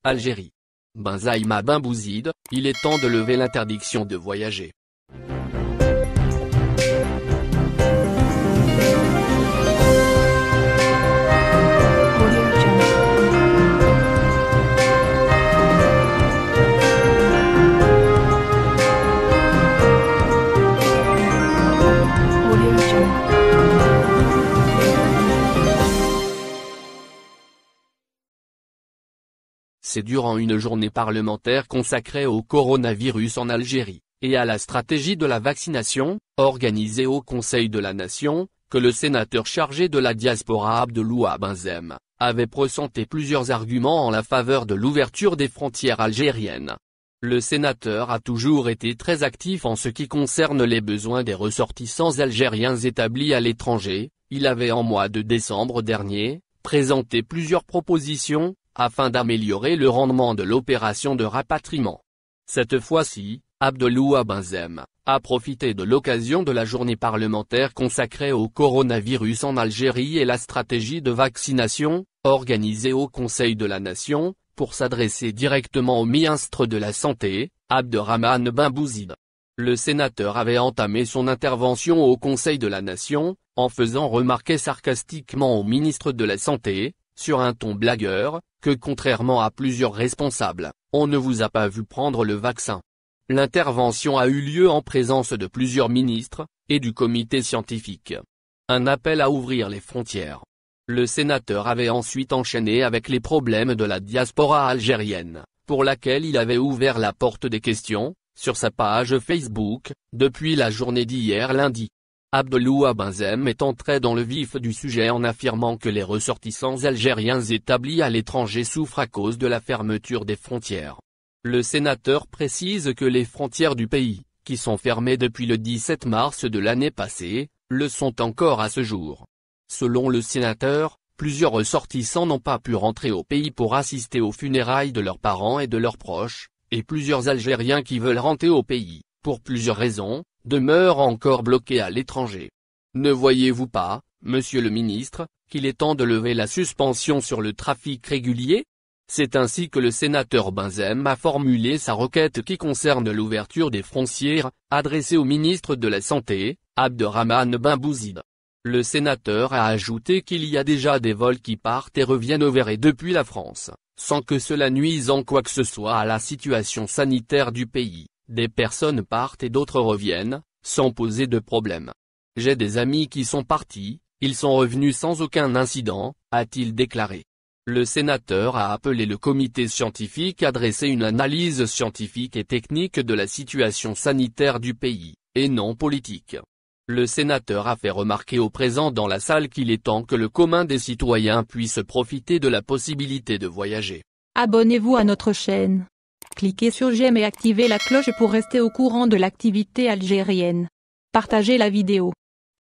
Algérie. Benzaïma Ben Bouzid, il est temps de lever l'interdiction de voyager. C'est durant une journée parlementaire consacrée au coronavirus en Algérie, et à la stratégie de la vaccination, organisée au Conseil de la Nation, que le sénateur chargé de la diaspora Abdeloua Benzem avait présenté plusieurs arguments en la faveur de l'ouverture des frontières algériennes. Le sénateur a toujours été très actif en ce qui concerne les besoins des ressortissants algériens établis à l'étranger. Il avait en mois de décembre dernier présenté plusieurs propositions afin d'améliorer le rendement de l'opération de rapatriement. Cette fois-ci, Abdeloua Benzem a profité de l'occasion de la journée parlementaire consacrée au coronavirus en Algérie et la stratégie de vaccination, organisée au Conseil de la Nation, pour s'adresser directement au ministre de la Santé, Abderrahmane Ben Bouzid. Le sénateur avait entamé son intervention au Conseil de la Nation, en faisant remarquer sarcastiquement au ministre de la Santé, sur un ton blagueur, que contrairement à plusieurs responsables, on ne vous a pas vu prendre le vaccin. L'intervention a eu lieu en présence de plusieurs ministres, et du comité scientifique. Un appel à ouvrir les frontières. Le sénateur avait ensuite enchaîné avec les problèmes de la diaspora algérienne, pour laquelle il avait ouvert la porte des questions, sur sa page Facebook, depuis la journée d'hier lundi. Abdeloua Benzem est entré dans le vif du sujet en affirmant que les ressortissants algériens établis à l'étranger souffrent à cause de la fermeture des frontières. Le sénateur précise que les frontières du pays, qui sont fermées depuis le 17 mars de l'année passée, le sont encore à ce jour. Selon le sénateur, plusieurs ressortissants n'ont pas pu rentrer au pays pour assister aux funérailles de leurs parents et de leurs proches, et plusieurs Algériens qui veulent rentrer au pays, pour plusieurs raisons, demeurent encore bloqués à l'étranger. Ne voyez-vous pas, monsieur le ministre, qu'il est temps de lever la suspension sur le trafic régulier? C'est ainsi que le sénateur Benzem a formulé sa requête qui concerne l'ouverture des frontières, adressée au ministre de la Santé, Abderrahmane Ben Bouzid. Le sénateur a ajouté qu'il y a déjà des vols qui partent et reviennent vers et depuis la France, sans que cela nuise en quoi que ce soit à la situation sanitaire du pays. Des personnes partent et d'autres reviennent, sans poser de problème. J'ai des amis qui sont partis, ils sont revenus sans aucun incident, a-t-il déclaré. Le sénateur a appelé le comité scientifique à dresser une analyse scientifique et technique de la situation sanitaire du pays, et non politique. Le sénateur a fait remarquer aux présents dans la salle qu'il est temps que le commun des citoyens puisse profiter de la possibilité de voyager. Abonnez-vous à notre chaîne. Cliquez sur j'aime et activez la cloche pour rester au courant de l'activité algérienne. Partagez la vidéo.